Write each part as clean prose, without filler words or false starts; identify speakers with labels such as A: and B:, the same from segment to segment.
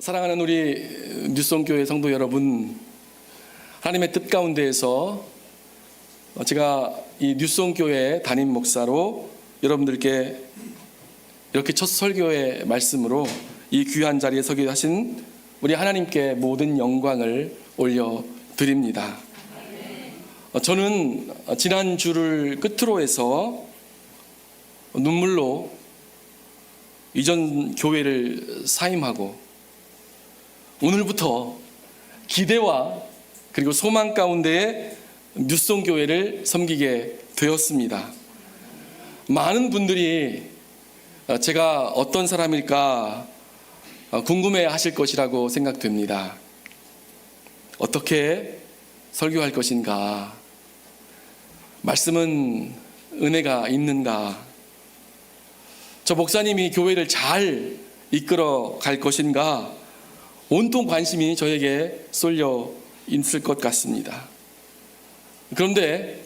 A: 사랑하는 우리 뉴송교회 성도 여러분, 하나님의 뜻 가운데에서 제가 이 뉴송교회 담임 목사로 여러분들께 이렇게 첫 설교의 말씀으로 이 귀한 자리에 서게 하신 우리 하나님께 모든 영광을 올려드립니다. 저는 지난 주를 끝으로 해서 눈물로 이전 교회를 사임하고 오늘부터 기대와 그리고 소망 가운데에 뉴송교회를 섬기게 되었습니다. 많은 분들이 제가 어떤 사람일까 궁금해 하실 것이라고 생각됩니다. 어떻게 설교할 것인가? 말씀은 은혜가 있는가? 저 목사님이 교회를 잘 이끌어 갈 것인가? 온통 관심이 저에게 쏠려 있을 것 같습니다. 그런데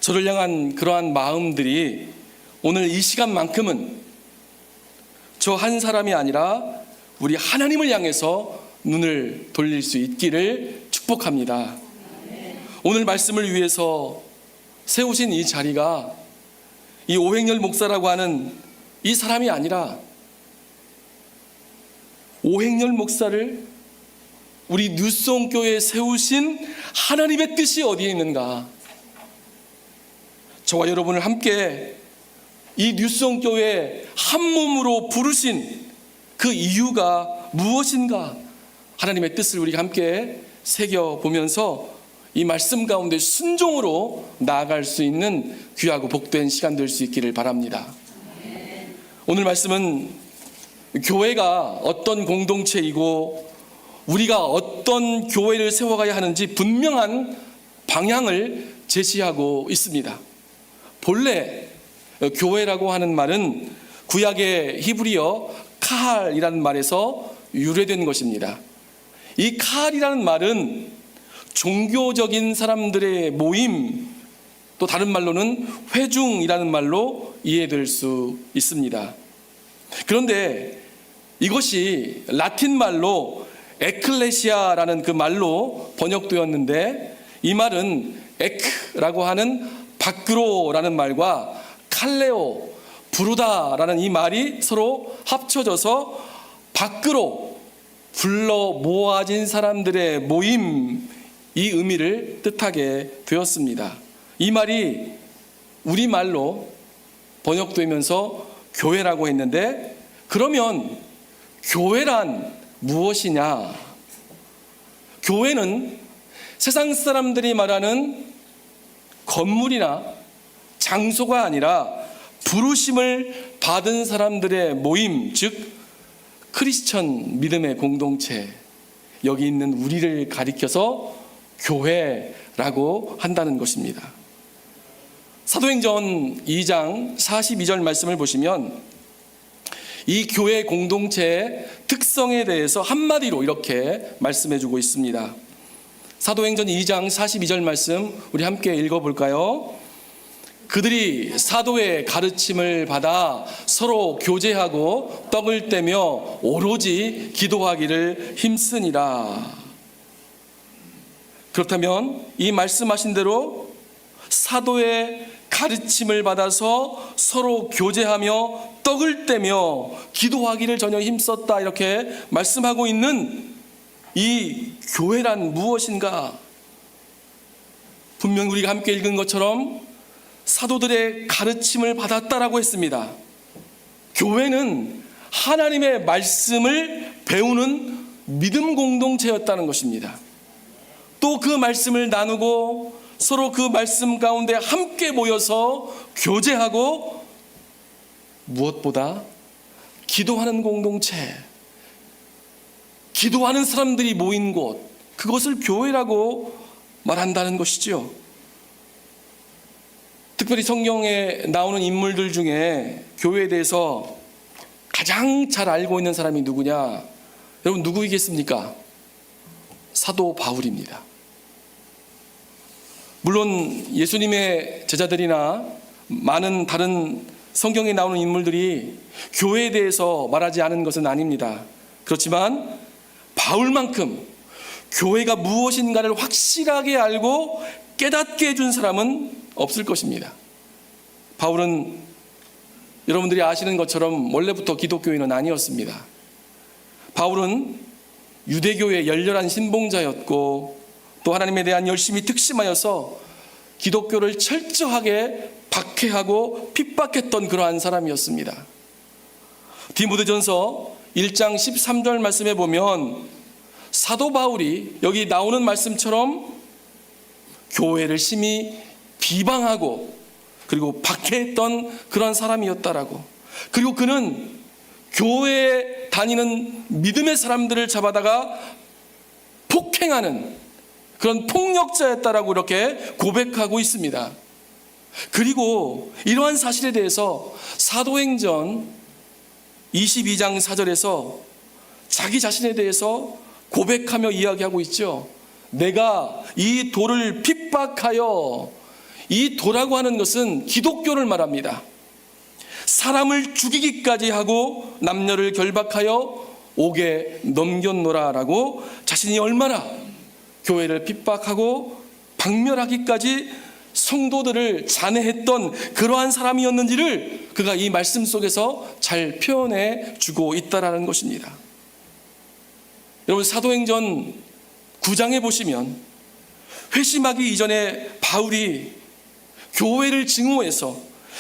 A: 저를 향한 그러한 마음들이 오늘 이 시간만큼은 저 한 사람이 아니라 우리 하나님을 향해서 눈을 돌릴 수 있기를 축복합니다. 오늘 말씀을 위해서 세우신 이 자리가 이 오행열 목사라고 하는 이 사람이 아니라 오행열 목사를 우리 뉴송교회에 세우신 하나님의 뜻이 어디에 있는가? 저와 여러분을 함께 이 뉴송교회에 한 몸으로 부르신 그 이유가 무엇인가? 하나님의 뜻을 우리가 함께 새겨보면서 이 말씀 가운데 순종으로 나아갈 수 있는 귀하고 복된 시간 될 수 있기를 바랍니다. 오늘 말씀은 교회가 어떤 공동체이고 우리가 어떤 교회를 세워가야 하는지 분명한 방향을 제시하고 있습니다. 본래 교회라고 하는 말은 구약의 히브리어 카할이라는 말에서 유래된 것입니다. 이 카할이라는 말은 종교적인 사람들의 모임, 또 다른 말로는 회중이라는 말로 이해될 수 있습니다. 그런데 이것이 라틴 말로 에클레시아라는 그 말로 번역되었는데, 이 말은 에크라고 하는 밖으로라는 말과 칼레오, 부르다라는 이 말이 서로 합쳐져서 밖으로 불러 모아진 사람들의 모임, 이 의미를 뜻하게 되었습니다. 이 말이 우리말로 번역되면서 교회라고 했는데, 그러면 교회란 무엇이냐? 교회는 세상 사람들이 말하는 건물이나 장소가 아니라 부르심을 받은 사람들의 모임, 즉 크리스천 믿음의 공동체, 여기 있는 우리를 가리켜서 교회라고 한다는 것입니다. 사도행전 2장 42절 말씀을 보시면 이 교회 공동체의 특성에 대해서 한마디로 이렇게 말씀해 주고 있습니다. 사도행전 2장 42절 말씀 우리 함께 읽어볼까요? 그들이 사도의 가르침을 받아 서로 교제하고 떡을 떼며 오로지 기도하기를 힘쓰니라. 그렇다면 이 말씀하신 대로 사도의 가르침을 받아서 서로 교제하며 떡을 떼며 기도하기를 전혀 힘썼다, 이렇게 말씀하고 있는 이 교회란 무엇인가? 분명 우리가 함께 읽은 것처럼 사도들의 가르침을 받았다라고 했습니다. 교회는 하나님의 말씀을 배우는 믿음 공동체였다는 것입니다. 또 그 말씀을 나누고 서로 그 말씀 가운데 함께 모여서 교제하고 무엇보다 기도하는 공동체, 기도하는 사람들이 모인 곳, 그것을 교회라고 말한다는 것이죠. 특별히 성경에 나오는 인물들 중에 교회에 대해서 가장 잘 알고 있는 사람이 누구냐? 여러분 누구이겠습니까? 사도 바울입니다. 물론 예수님의 제자들이나 많은 다른 성경에 나오는 인물들이 교회에 대해서 말하지 않은 것은 아닙니다. 그렇지만 바울만큼 교회가 무엇인가를 확실하게 알고 깨닫게 해준 사람은 없을 것입니다. 바울은 여러분들이 아시는 것처럼 원래부터 기독교인은 아니었습니다. 바울은 유대교의 열렬한 신봉자였고 또 하나님에 대한 열심히 특심하여서 기독교를 철저하게 박해하고 핍박했던 그러한 사람이었습니다. 디모데전서 1장 13절 말씀에 보면 사도 바울이 여기 나오는 말씀처럼 교회를 심히 비방하고 그리고 박해했던 그런 사람이었다라고. 그리고 그는 교회에 다니는 믿음의 사람들을 잡아다가 폭행하는 그런 폭력자였다라고 이렇게 고백하고 있습니다. 그리고 이러한 사실에 대해서 사도행전 22장 4절에서 자기 자신에 대해서 고백하며 이야기하고 있죠. 내가 이 돌을 핍박하여, 이 도라고 하는 것은 기독교를 말합니다. 사람을 죽이기까지 하고 남녀를 결박하여 옥에 넘겼노라라고 자신이 얼마나 교회를 핍박하고 박멸하기까지 성도들을 잔해했던 그러한 사람이었는지를 그가 이 말씀 속에서 잘 표현해 주고 있다라는 것입니다. 여러분, 사도행전 9장에 보시면 회심하기 이전에 바울이 교회를 증오해서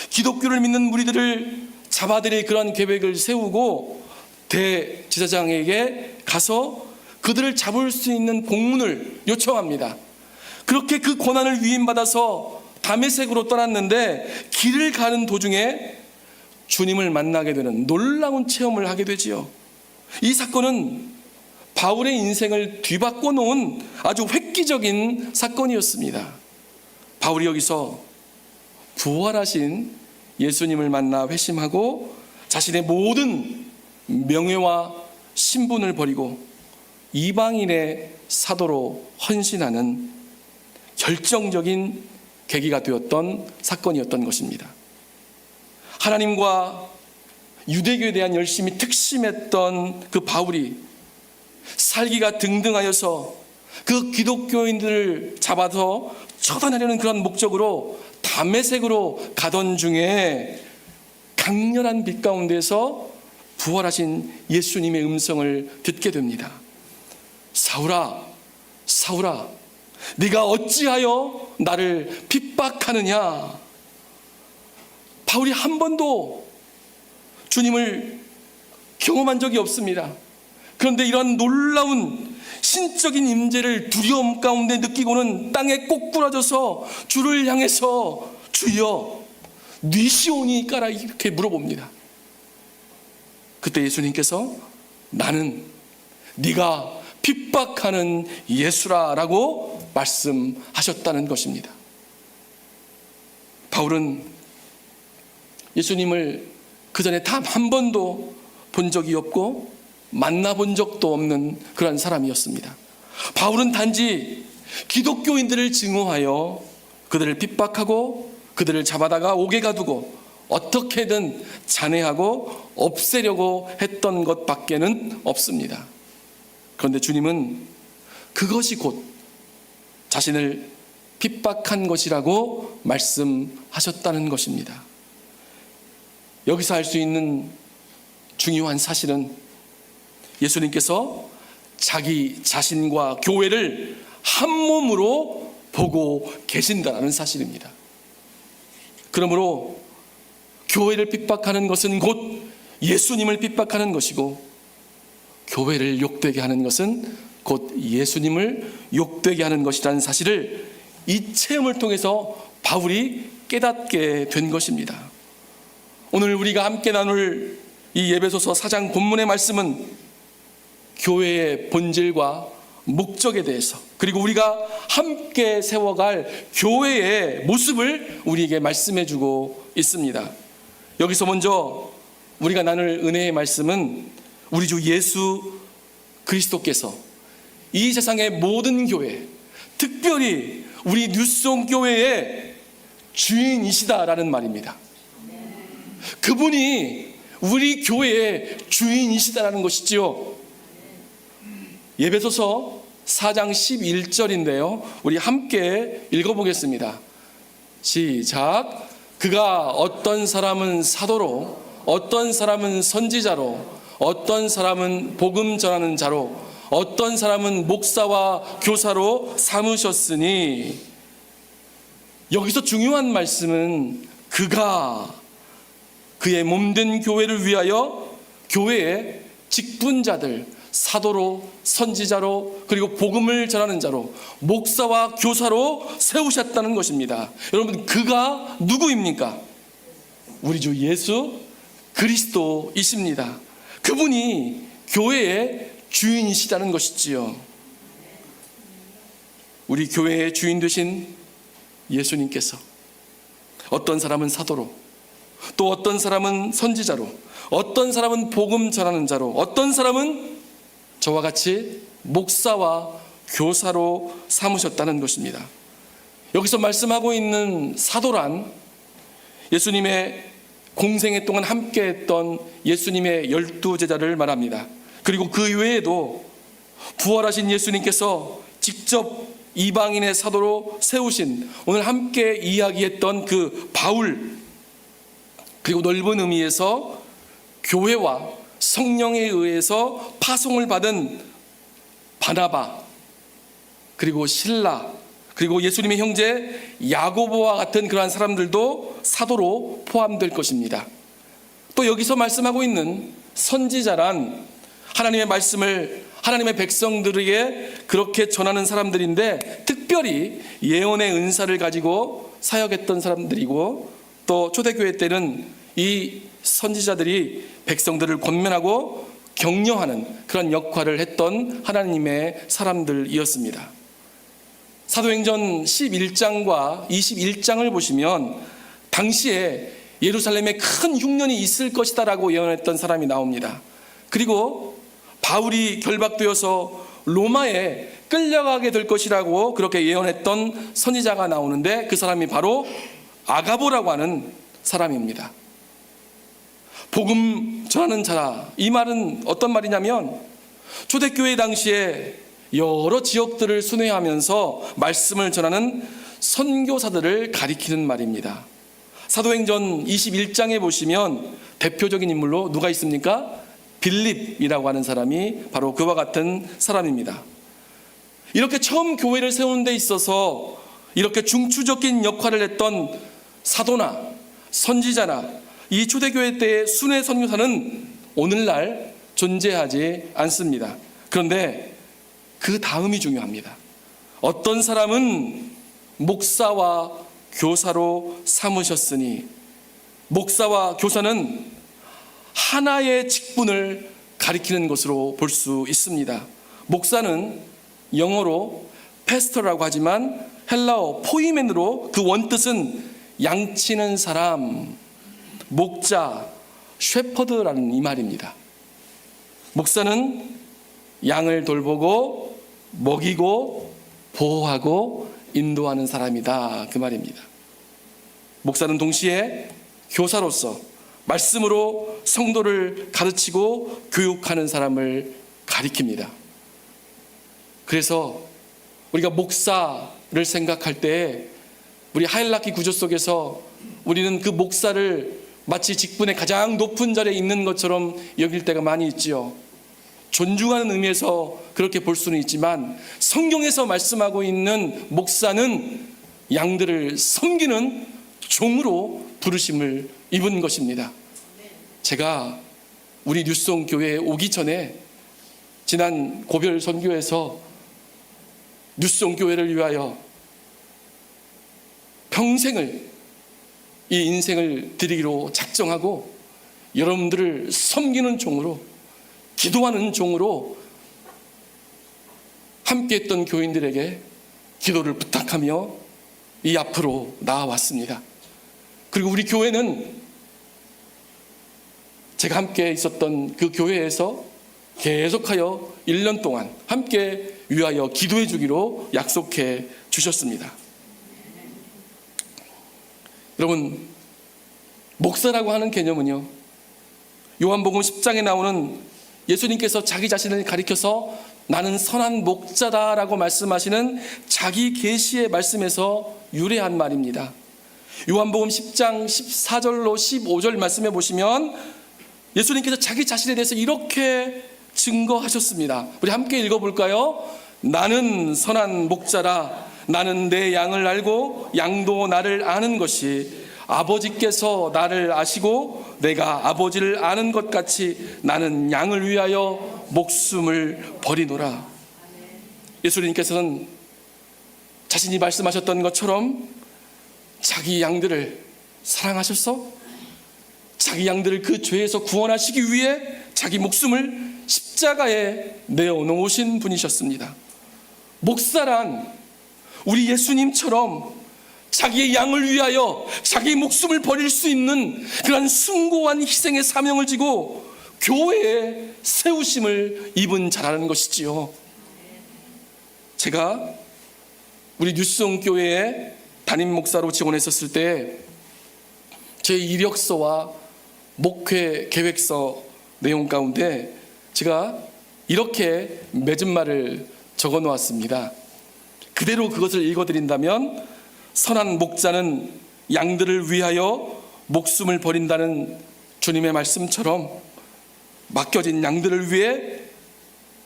A: 기독교를 믿는 무리들을 잡아들일 그런 계획을 세우고 대제사장에게 가서 그들을 잡을 수 있는 공문을 요청합니다. 그렇게 그 권한을 위임받아서 다메섹으로 떠났는데 길을 가는 도중에 주님을 만나게 되는 놀라운 체험을 하게 되지요. 이 사건은 바울의 인생을 뒤바꿔 놓은 아주 획기적인 사건이었습니다. 바울이 여기서 부활하신 예수님을 만나 회심하고 자신의 모든 명예와 신분을 버리고 이방인의 사도로 헌신하는 결정적인 계기가 되었던 사건이었던 것입니다. 하나님과 유대교에 대한 열심히 특심했던 그 바울이 살기가 등등하여서 그 기독교인들을 잡아서 처단하려는 그런 목적으로 다메섹으로 가던 중에 강렬한 빛 가운데서 부활하신 예수님의 음성을 듣게 됩니다. 사울아, 사울아, 네가 어찌하여 나를 핍박하느냐? 바울이 한 번도 주님을 경험한 적이 없습니다. 그런데 이런 놀라운 신적인 임재를 두려움 가운데 느끼고는 땅에 꼬꾸라져서 주를 향해서 주여 뉘시오니까라 이렇게 물어봅니다. 그때 예수님께서 나는 네가 핍박하는 예수라라고 말씀하셨다는 것입니다. 바울은 예수님을 그 전에 단 한 번도 본 적이 없고 만나본 적도 없는 그런 사람이었습니다. 바울은 단지 기독교인들을 증오하여 그들을 핍박하고 그들을 잡아다가 옥에 가두고 어떻게든 잔해하고 없애려고 했던 것밖에는 없습니다. 그런데 주님은 그것이 곧 자신을 핍박한 것이라고 말씀하셨다는 것입니다. 여기서 알 수 있는 중요한 사실은 예수님께서 자기 자신과 교회를 한 몸으로 보고 계신다는 사실입니다. 그러므로 교회를 핍박하는 것은 곧 예수님을 핍박하는 것이고 교회를 욕되게 하는 것은 곧 예수님을 욕되게 하는 것이라는 사실을 이 체험을 통해서 바울이 깨닫게 된 것입니다. 오늘 우리가 함께 나눌 이 에베소서 4장 본문의 말씀은 교회의 본질과 목적에 대해서 그리고 우리가 함께 세워갈 교회의 모습을 우리에게 말씀해 주고 있습니다. 여기서 먼저 우리가 나눌 은혜의 말씀은 우리 주 예수 그리스도께서 이 세상의 모든 교회, 특별히 우리 뉴송 교회의 주인이시다라는 말입니다. 그분이 우리 교회의 주인이시다라는 것이지요. 에베소서 4장 11절인데요. 우리 함께 읽어보겠습니다. 시작. 그가 어떤 사람은 사도로, 어떤 사람은 선지자로, 어떤 사람은 복음 전하는 자로, 어떤 사람은 목사와 교사로 삼으셨으니. 여기서 중요한 말씀은 그가 그의 몸된 교회를 위하여 교회의 직분자들, 사도로, 선지자로, 그리고 복음을 전하는 자로, 목사와 교사로 세우셨다는 것입니다. 여러분, 그가 누구입니까? 우리 주 예수 그리스도이십니다. 그분이 교회의 주인이시다는 것이지요. 우리 교회의 주인 되신 예수님께서 어떤 사람은 사도로, 또 어떤 사람은 선지자로, 어떤 사람은 복음 전하는 자로, 어떤 사람은 저와 같이 목사와 교사로 삼으셨다는 것입니다. 여기서 말씀하고 있는 사도란 예수님의 공생애 동안 함께했던 예수님의 12제자를 말합니다. 그리고 그 외에도 부활하신 예수님께서 직접 이방인의 사도로 세우신, 오늘 함께 이야기했던 그 바울, 그리고 넓은 의미에서 교회와 성령에 의해서 파송을 받은 바나바, 그리고 실라, 그리고 예수님의 형제 야고보와 같은 그러한 사람들도 사도로 포함될 것입니다. 또 여기서 말씀하고 있는 선지자란 하나님의 말씀을 하나님의 백성들에게 그렇게 전하는 사람들인데, 특별히 예언의 은사를 가지고 사역했던 사람들이고, 또 초대교회 때는 이 선지자들이 백성들을 권면하고 격려하는 그런 역할을 했던 하나님의 사람들이었습니다. 사도행전 11장과 21장을 보시면 당시에 예루살렘에 큰 흉년이 있을 것이다 라고 예언했던 사람이 나옵니다. 그리고 바울이 결박되어서 로마에 끌려가게 될 것이라고 그렇게 예언했던 선지자가 나오는데, 그 사람이 바로 아가보라고 하는 사람입니다. 복음 전하는 자라, 이 말은 어떤 말이냐면 초대교회 당시에 여러 지역들을 순회하면서 말씀을 전하는 선교사들을 가리키는 말입니다. 사도행전 21장에 보시면 대표적인 인물로 누가 있습니까? 빌립이라고 하는 사람이 바로 그와 같은 사람입니다. 이렇게 처음 교회를 세우는 데 있어서 이렇게 중추적인 역할을 했던 사도나 선지자나 이 초대교회 때의 순회 선교사는 오늘날 존재하지 않습니다. 그런데 그 다음이 중요합니다. 어떤 사람은 목사와 교사로 삼으셨으니, 목사와 교사는 하나의 직분을 가리키는 것으로 볼 수 있습니다. 목사는 영어로 패스터라고 하지만 헬라어 포이멘으로 그 원뜻은 양치는 사람, 목자, 셰퍼드라는 이 말입니다. 목사는 양을 돌보고 먹이고 보호하고 인도하는 사람이다, 그 말입니다. 목사는 동시에 교사로서 말씀으로 성도를 가르치고 교육하는 사람을 가리킵니다. 그래서 우리가 목사를 생각할 때 우리 하이라키 구조 속에서 우리는 그 목사를 마치 직분의 가장 높은 자리에 있는 것처럼 여길 때가 많이 있지요. 존중하는 의미에서 그렇게 볼 수는 있지만 성경에서 말씀하고 있는 목사는 양들을 섬기는 종으로 부르심을 입은 것입니다. 제가 우리 뉴송 교회에 오기 전에 지난 고별 선교에서 뉴송 교회를 위하여 평생을 이 인생을 드리기로 작정하고 여러분들을 섬기는 종으로, 기도하는 종으로 함께했던 교인들에게 기도를 부탁하며 이 앞으로 나아왔습니다. 그리고 우리 교회는 제가 함께 있었던 그 교회에서 계속하여 1년 동안 함께 위하여 기도해 주기로 약속해 주셨습니다. 여러분, 목사라고 하는 개념은요, 요한복음 10장에 나오는 예수님께서 자기 자신을 가리켜서 나는 선한 목자다라고 말씀하시는 자기 계시의 말씀에서 유래한 말입니다. 요한복음 10장 14절로 15절 말씀해 보시면 예수님께서 자기 자신에 대해서 이렇게 증거하셨습니다. 우리 함께 읽어볼까요? 나는 선한 목자라. 나는 내 양을 알고 양도 나를 아는 것이 아버지께서 나를 아시고 내가 아버지를 아는 것 같이 나는 양을 위하여 목숨을 버리노라. 예수님께서는 자신이 말씀하셨던 것처럼 자기 양들을 사랑하셔서 자기 양들을 그 죄에서 구원하시기 위해 자기 목숨을 십자가에 내어놓으신 분이셨습니다. 목사란 우리 예수님처럼 자기의 양을 위하여 자기 목숨을 버릴 수 있는 그런 숭고한 희생의 사명을 지고 교회에 세우심을 입은 자라는 것이지요. 제가 우리 뉴스온 교회에 담임 목사로 지원했었을 때 제 이력서와 목회 계획서 내용 가운데 제가 이렇게 맺은 말을 적어 놓았습니다. 그대로 그것을 읽어드린다면 선한 목자는 양들을 위하여 목숨을 버린다는 주님의 말씀처럼 맡겨진 양들을 위해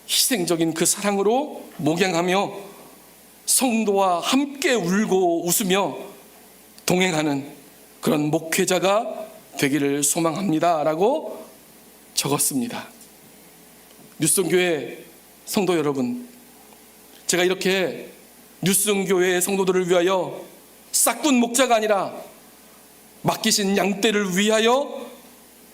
A: 희생적인 그 사랑으로 목양하며 성도와 함께 울고 웃으며 동행하는 그런 목회자가 되기를 소망합니다 라고 적었습니다. 뉴스온교회 성도 여러분, 제가 이렇게 뉴스온교회의 성도들을 위하여 싹군 목자가 아니라 맡기신 양떼를 위하여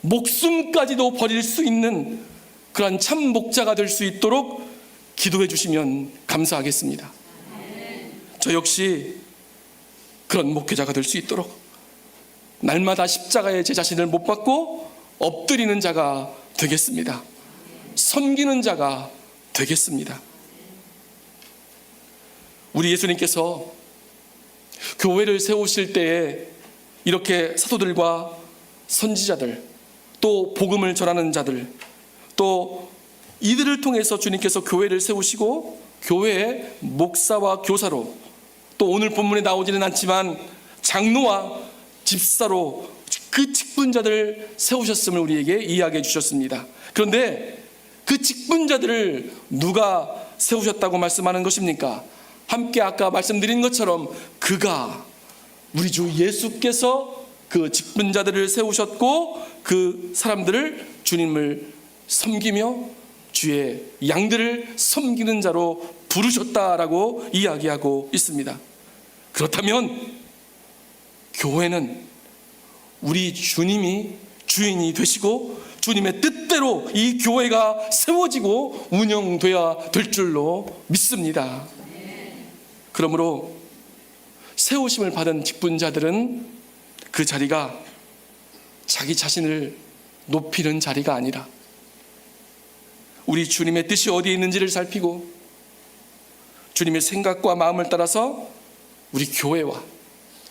A: 목숨까지도 버릴 수 있는 그러한 참 목자가 될 수 있도록 기도해 주시면 감사하겠습니다. 저 역시 그런 목회자가 될 수 있도록 날마다 십자가에 제 자신을 못 박고 엎드리는 자가 되겠습니다. 섬기는 자가 되겠습니다. 우리 예수님께서 교회를 세우실 때에 이렇게 사도들과 선지자들, 또 복음을 전하는 자들, 또 이들을 통해서 주님께서 교회를 세우시고 교회의 목사와 교사로, 또 오늘 본문에 나오지는 않지만 장로와 집사로 그 직분자들을 세우셨음을 우리에게 이야기해 주셨습니다. 그런데 그 직분자들을 누가 세우셨다고 말씀하는 것입니까? 함께 아까 말씀드린 것처럼 그가, 우리 주 예수께서 그 직분자들을 세우셨고 그 사람들을 주님을 섬기며 주의 양들을 섬기는 자로 부르셨다라고 이야기하고 있습니다. 그렇다면 교회는 우리 주님이 주인이 되시고 주님의 뜻대로 이 교회가 세워지고 운영되어야 될 줄로 믿습니다. 그러므로 세우심을 받은 직분자들은 그 자리가 자기 자신을 높이는 자리가 아니라 우리 주님의 뜻이 어디에 있는지를 살피고 주님의 생각과 마음을 따라서 우리 교회와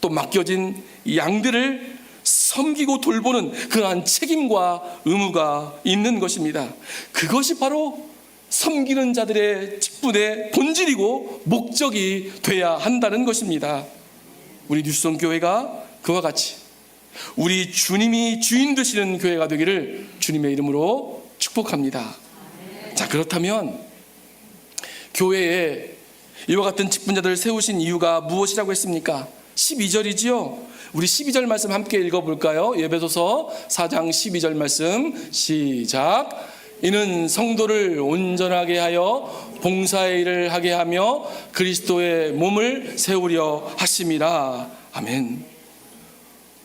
A: 또 맡겨진 양들을 섬기고 돌보는 그러한 책임과 의무가 있는 것입니다. 그것이 바로 섬기는 자들의 직분의 본질이고 목적이 돼야 한다는 것입니다. 우리 뉴스온 교회가 그와 같이 우리 주님이 주인 되시는 교회가 되기를 주님의 이름으로 축복합니다. 자, 그렇다면 교회에 이와 같은 직분자들을 세우신 이유가 무엇이라고 했습니까? 12절이지요. 우리 12절 말씀 함께 읽어볼까요? 에베소서 4장 12절 말씀 시작. 이는 성도를 온전하게 하여 봉사의 일을 하게 하며 그리스도의 몸을 세우려 하심이라. 아멘.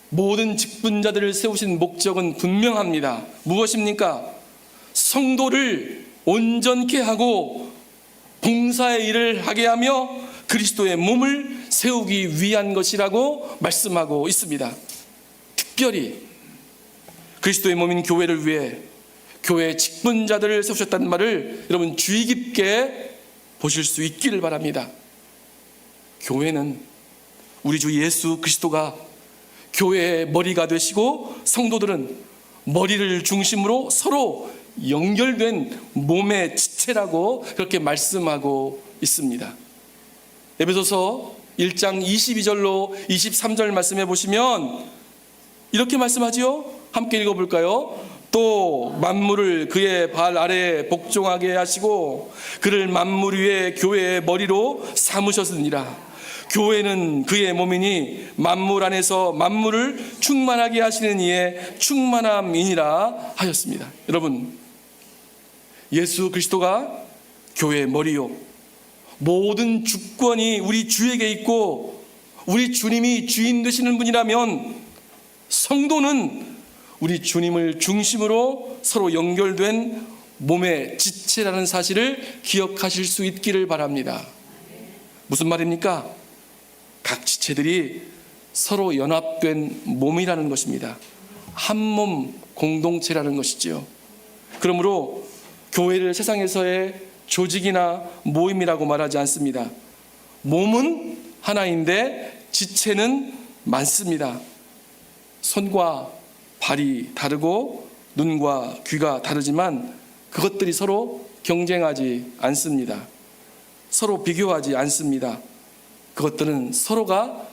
A: 모든 직분자들을 세우신 목적은 분명합니다. 무엇입니까? 성도를 온전케 하고 봉사의 일을 하게 하며 그리스도의 몸을 세우기 위한 것이라고 말씀하고 있습니다. 특별히 그리스도의 몸인 교회를 위해 교회의 직분자들을 세우셨다는 말을 여러분 주의 깊게 보실 수 있기를 바랍니다. 교회는 우리 주 예수 그리스도가 교회의 머리가 되시고 성도들은 머리를 중심으로 서로 연결된 몸의 지체라고 그렇게 말씀하고 있습니다. 에베소서 1장 22절로 23절 말씀해 보시면 이렇게 말씀하지요. 함께 읽어볼까요? 또 만물을 그의 발 아래에 복종하게 하시고 그를 만물 위에 교회의 머리로 삼으셨으니라. 교회는 그의 몸이니 만물 안에서 만물을 충만하게 하시는 이의 충만함이니라 하였습니다. 여러분, 예수 그리스도가 교회의 머리요, 모든 주권이 우리 주에게 있고 우리 주님이 주인 되시는 분이라면 성도는 우리 주님을 중심으로 서로 연결된 몸의 지체라는 사실을 기억하실 수 있기를 바랍니다. 무슨 말입니까? 각 지체들이 서로 연합된 몸이라는 것입니다. 한 몸 공동체라는 것이지요. 그러므로 교회를 세상에서의 조직이나 모임이라고 말하지 않습니다. 몸은 하나인데 지체는 많습니다. 손과 발이 다르고 눈과 귀가 다르지만 그것들이 서로 경쟁하지 않습니다. 서로 비교하지 않습니다. 그것들은 서로가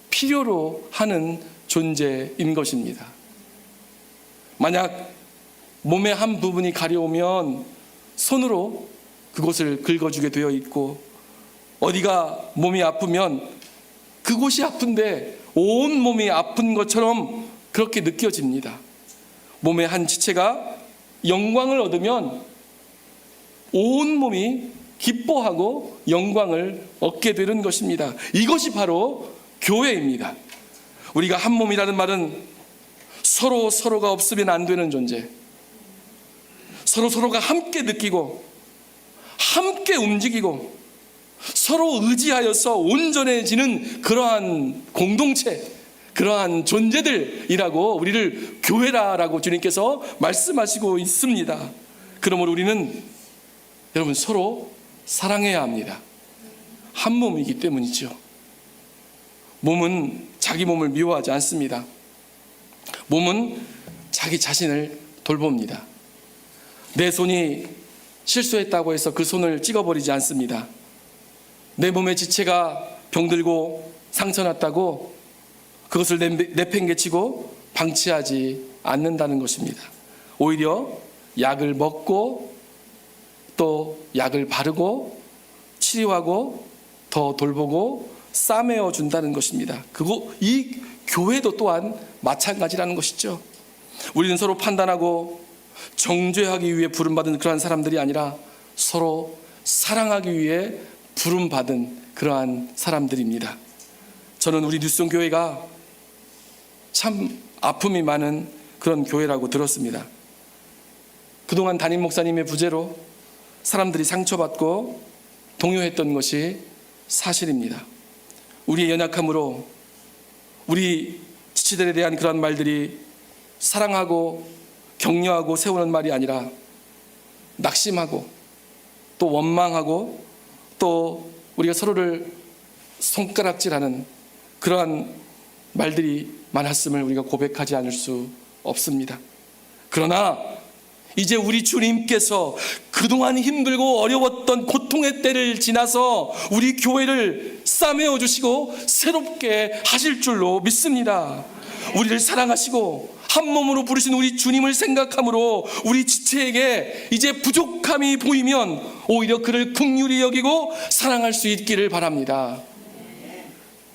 A: 필요로 하는 존재인 것입니다. 만약 몸의 한 부분이 가려우면 손으로 그곳을 긁어주게 되어 있고, 어디가 몸이 아프면 그곳이 아픈데 온 몸이 아픈 것처럼 그렇게 느껴집니다. 몸의 한 지체가 영광을 얻으면 온 몸이 기뻐하고 영광을 얻게 되는 것입니다. 이것이 바로 교회입니다. 우리가 한 몸이라는 말은 서로가 없으면 안 되는 존재, 서로가 함께 느끼고 함께 움직이고 서로 의지하여서 온전해지는 그러한 공동체, 그러한 존재들이라고 우리를 교회라라고 주님께서 말씀하시고 있습니다. 그러므로 우리는 여러분 서로 사랑해야 합니다. 한 몸이기 때문이죠. 몸은 자기 몸을 미워하지 않습니다. 몸은 자기 자신을 돌봅니다. 내 손이 실수했다고 해서 그 손을 찍어버리지 않습니다. 내 몸의 지체가 병들고 상처났다고 그것을 내팽개치고 방치하지 않는다는 것입니다. 오히려 약을 먹고 또 약을 바르고 치료하고 더 돌보고 싸매어 준다는 것입니다. 이 교회도 또한 마찬가지라는 것이죠. 우리는 서로 판단하고 정죄하기 위해 부름받은 그러한 사람들이 아니라 서로 사랑하기 위해 부름받은 그러한 사람들입니다. 저는 우리 뉴스온 교회가 참 아픔이 많은 그런 교회라고 들었습니다. 그동안 담임 목사님의 부재로 사람들이 상처받고 동요했던 것이 사실입니다. 우리의 연약함으로 우리 지체들에 대한 그런 말들이 사랑하고 격려하고 세우는 말이 아니라 낙심하고 또 원망하고 또 우리가 서로를 손가락질하는 그러한 말들이 많았음을 우리가 고백하지 않을 수 없습니다. 그러나 이제 우리 주님께서 그동안 힘들고 어려웠던 고통의 때를 지나서 우리 교회를 싸매어 주시고 새롭게 하실 줄로 믿습니다. 우리를 사랑하시고 한 몸으로 부르신 우리 주님을 생각함으로 우리 지체에게 이제 부족함이 보이면 오히려 그를 긍휼히 여기고 사랑할 수 있기를 바랍니다.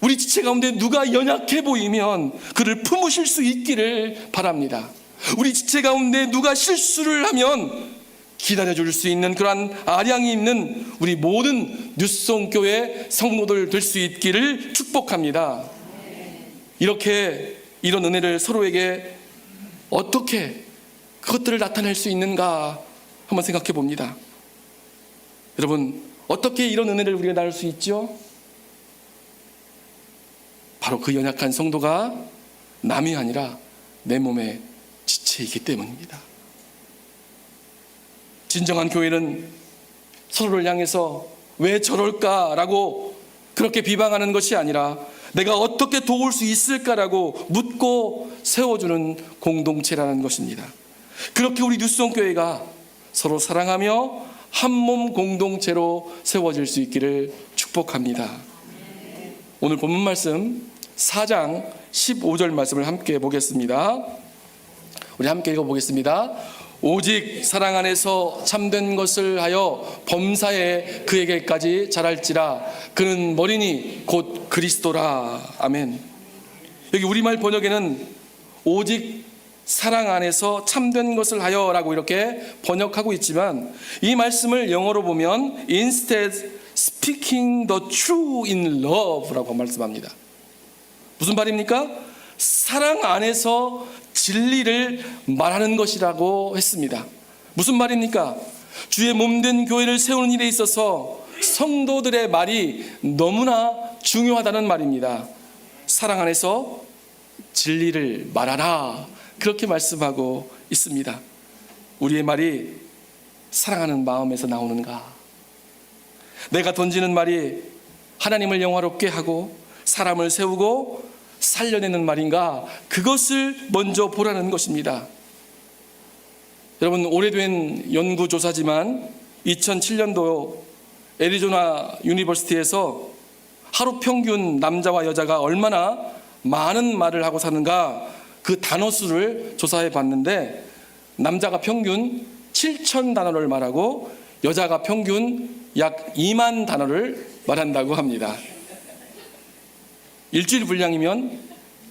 A: 우리 지체 가운데 누가 연약해 보이면 그를 품으실 수 있기를 바랍니다. 우리 지체 가운데 누가 실수를 하면 기다려줄 수 있는 그러한 아량이 있는 우리 모든 뉴스온 교회 성도들 될 수 있기를 축복합니다. 이렇게 이런 은혜를 서로에게 어떻게 그것들을 나타낼 수 있는가 한번 생각해 봅니다. 여러분, 어떻게 이런 은혜를 우리가 나눌 수 있죠? 바로 그 연약한 성도가 남이 아니라 내 몸의 지체이기 때문입니다. 진정한 교회는 서로를 향해서 왜 저럴까라고 그렇게 비방하는 것이 아니라 내가 어떻게 도울 수 있을까라고 묻고 세워주는 공동체라는 것입니다. 그렇게 우리 뉴스원교회가 서로 사랑하며 한 몸 공동체로 세워질 수 있기를 축복합니다. 오늘 본문 말씀 4장 15절 말씀을 함께 보겠습니다. 우리 함께 읽어보겠습니다. 오직 사랑 안에서 참된 것을 하여 범사에 그에게까지 자랄지라. 그는 머리니 곧 그리스도라. 아멘. 여기 우리말 번역에는 오직 사랑 안에서 참된 것을 하여 라고 이렇게 번역하고 있지만, 이 말씀을 영어로 보면 Instead speaking the true in love 라고 말씀합니다. 무슨 말입니까? 사랑 안에서 진리를 말하는 것이라고 했습니다. 무슨 말입니까? 주의 몸된 교회를 세우는 일에 있어서 성도들의 말이 너무나 중요하다는 말입니다. 사랑 안에서 진리를 말하라, 그렇게 말씀하고 있습니다. 우리의 말이 사랑하는 마음에서 나오는가? 내가 던지는 말이 하나님을 영화롭게 하고 사람을 세우고 살려내는 말인가? 그것을 먼저 보라는 것입니다. 여러분, 오래된 연구조사지만 2007년도 애리조나 유니버시티에서 하루 평균 남자와 여자가 얼마나 많은 말을 하고 사는가, 그 단어 수를 조사해 봤는데, 남자가 평균 7,000 단어를 말하고 여자가 평균 약 2만 단어를 말한다고 합니다. 일주일 분량이면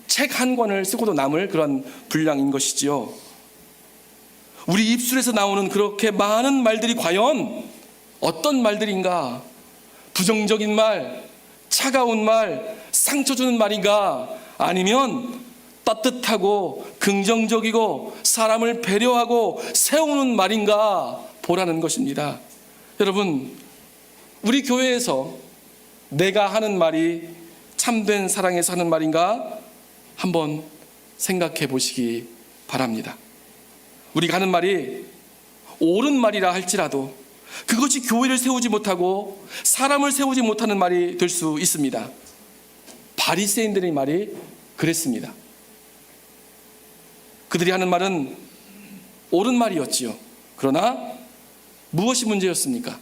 A: 책 한 권을 쓰고도 남을 그런 분량인 것이지요. 우리 입술에서 나오는 그렇게 많은 말들이 과연 어떤 말들인가? 부정적인 말, 차가운 말, 상처 주는 말인가? 아니면 따뜻하고 긍정적이고 사람을 배려하고 세우는 말인가 보라는 것입니다. 여러분, 우리 교회에서 내가 하는 말이 참된 사랑에서 하는 말인가 한번 생각해 보시기 바랍니다. 우리가 하는 말이 옳은 말이라 할지라도 그것이 교회를 세우지 못하고 사람을 세우지 못하는 말이 될 수 있습니다. 바리새인들의 말이 그랬습니다. 그들이 하는 말은 옳은 말이었지요. 그러나 무엇이 문제였습니까?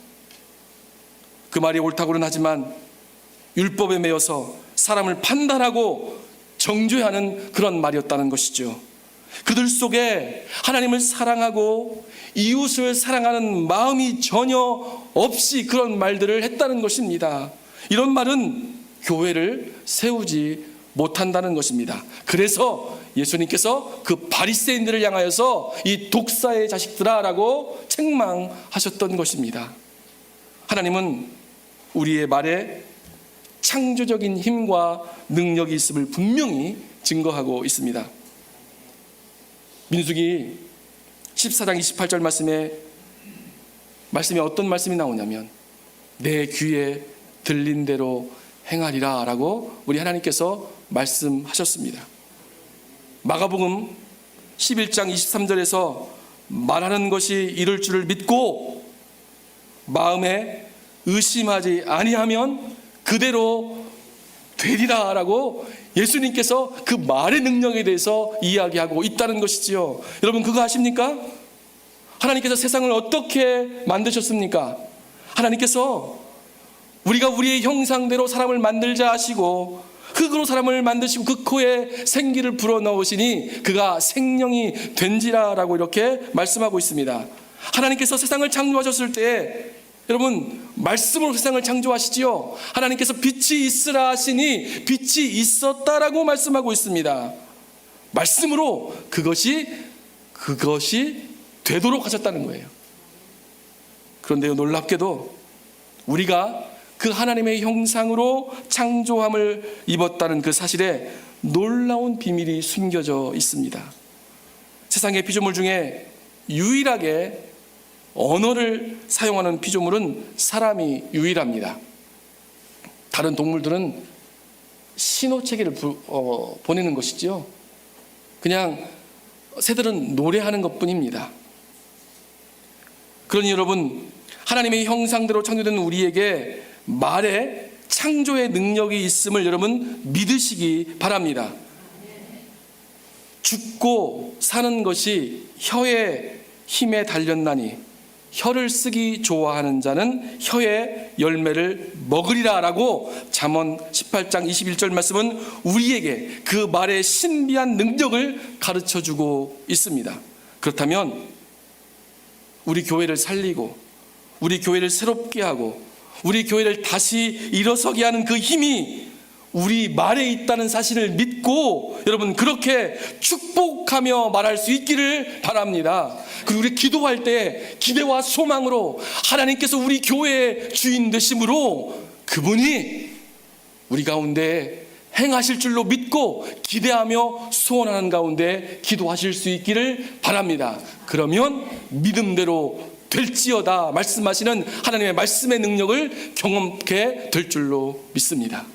A: 그 말이 옳다고는 하지만 율법에 매여서 사람을 판단하고 정죄하는 그런 말이었다는 것이죠. 그들 속에 하나님을 사랑하고 이웃을 사랑하는 마음이 전혀 없이 그런 말들을 했다는 것입니다. 이런 말은 교회를 세우지 못한다는 것입니다. 그래서 예수님께서 그 바리새인들을 향하여서 이 독사의 자식들아 라고 책망하셨던 것입니다. 하나님은 우리의 말에 창조적인 힘과 능력이 있음을 분명히 증거하고 있습니다. 민수기 14장 28절 말씀에 어떤 말씀이 나오냐면 내 귀에 들린 대로 행하리라 라고 우리 하나님께서 말씀하셨습니다. 마가복음 11장 23절에서 말하는 것이 이룰 줄을 믿고 마음에 의심하지 아니하면 그대로 되리라 라고 예수님께서 그 말의 능력에 대해서 이야기하고 있다는 것이지요. 여러분, 그거 아십니까? 하나님께서 세상을 어떻게 만드셨습니까? 하나님께서 우리가 우리의 형상대로 사람을 만들자 하시고 흙으로 사람을 만드시고 그 코에 생기를 불어넣으시니 그가 생명이 된지라 라고 이렇게 말씀하고 있습니다. 하나님께서 세상을 창조하셨을 때 여러분, 말씀으로 세상을 창조하시지요. 하나님께서 빛이 있으라 하시니 빛이 있었다라고 말씀하고 있습니다. 말씀으로 그것이 되도록 하셨다는 거예요. 그런데요, 놀랍게도 우리가 그 하나님의 형상으로 창조함을 입었다는 그 사실에 놀라운 비밀이 숨겨져 있습니다. 세상의 피조물 중에 유일하게 언어를 사용하는 피조물은 사람이 유일합니다. 다른 동물들은 신호체계를 보내는 것이지요. 그냥 새들은 노래하는 것뿐입니다. 그러니 여러분, 하나님의 형상대로 창조된 우리에게 말에 창조의 능력이 있음을 여러분 믿으시기 바랍니다. 죽고 사는 것이 혀의 힘에 달렸나니 혀를 쓰기 좋아하는 자는 혀의 열매를 먹으리라 라고 잠언 18장 21절 말씀은 우리에게 그 말의 신비한 능력을 가르쳐주고 있습니다. 그렇다면 우리 교회를 살리고 우리 교회를 새롭게 하고 우리 교회를 다시 일어서게 하는 그 힘이 우리 말에 있다는 사실을 믿고 여러분 그렇게 축복하며 말할 수 있기를 바랍니다. 그리고 우리 기도할 때 기대와 소망으로 하나님께서 우리 교회의 주인 되심으로 그분이 우리 가운데 행하실 줄로 믿고 기대하며 소원하는 가운데 기도하실 수 있기를 바랍니다. 그러면 믿음대로 될지어다 말씀하시는 하나님의 말씀의 능력을 경험하게 될 줄로 믿습니다.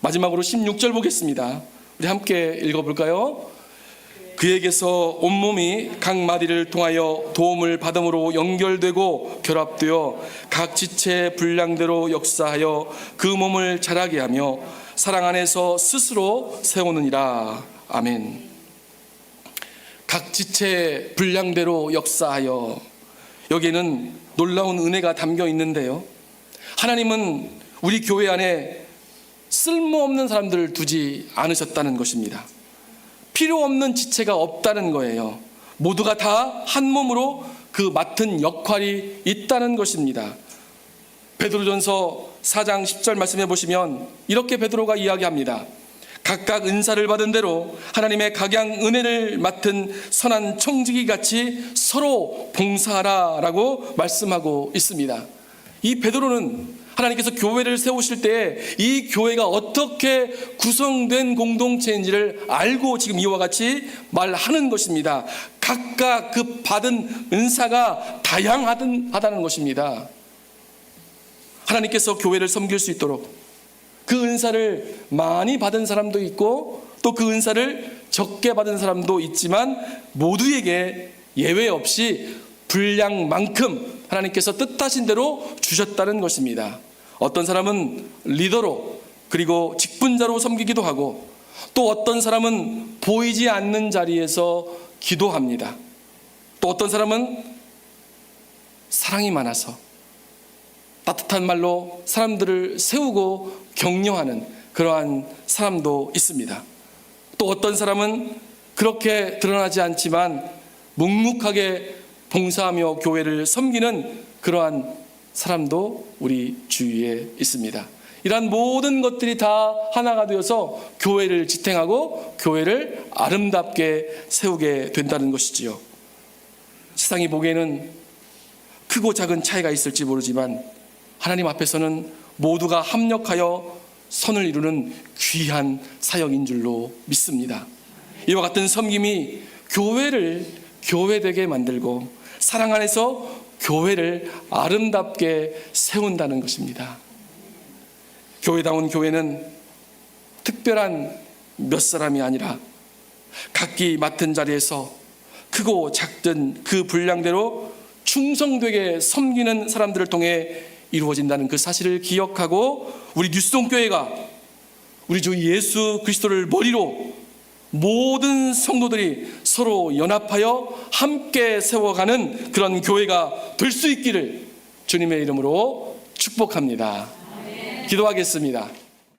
A: 마지막으로 16절 보겠습니다. 우리 함께 읽어볼까요? 그에게서 온몸이 각 마디를 통하여 도움을 받음으로 연결되고 결합되어 각 지체의 분량대로 역사하여 그 몸을 자라게 하며 사랑 안에서 스스로 세우느니라. 아멘. 각 지체의 분량대로 역사하여, 여기에는 놀라운 은혜가 담겨 있는데요, 하나님은 우리 교회 안에 쓸모없는 사람들을 두지 않으셨다는 것입니다. 필요 없는 지체가 없다는 거예요. 모두가 다 한 몸으로 그 맡은 역할이 있다는 것입니다. 베드로전서 4장 10절 말씀해 보시면 이렇게 베드로가 이야기합니다. 각각 은사를 받은 대로 하나님의 각양 은혜를 맡은 선한 청지기 같이 서로 봉사하라 라고 말씀하고 있습니다. 이 베드로는 하나님께서 교회를 세우실 때 이 교회가 어떻게 구성된 공동체인지를 알고 지금 이와 같이 말하는 것입니다. 각각 그 받은 은사가 다양하다는 것입니다. 하나님께서 교회를 섬길 수 있도록 그 은사를 많이 받은 사람도 있고 또 그 은사를 적게 받은 사람도 있지만 모두에게 예외 없이 분량만큼 하나님께서 뜻하신 대로 주셨다는 것입니다. 어떤 사람은 리더로 그리고 직분자로 섬기기도 하고 또 어떤 사람은 보이지 않는 자리에서 기도합니다. 또 어떤 사람은 사랑이 많아서 따뜻한 말로 사람들을 세우고 격려하는 그러한 사람도 있습니다. 또 어떤 사람은 그렇게 드러나지 않지만 묵묵하게 봉사하며 교회를 섬기는 그러한 사람도 우리 주위에 있습니다. 이러한 모든 것들이 다 하나가 되어서 교회를 지탱하고 교회를 아름답게 세우게 된다는 것이지요. 세상이 보기에는 크고 작은 차이가 있을지 모르지만 하나님 앞에서는 모두가 합력하여 선을 이루는 귀한 사역인 줄로 믿습니다. 이와 같은 섬김이 교회를 교회되게 만들고 사랑 안에서 교회를 아름답게 세운다는 것입니다. 교회다운 교회는 특별한 몇 사람이 아니라 각기 맡은 자리에서 크고 작든 그 분량대로 충성되게 섬기는 사람들을 통해 이루어진다는 그 사실을 기억하고 우리 뉴스동교회가 우리 주 예수 그리스도를 머리로 모든 성도들이 서로 연합하여 함께 세워가는 그런 교회가 될 수 있기를 주님의 이름으로 축복합니다. 기도하겠습니다.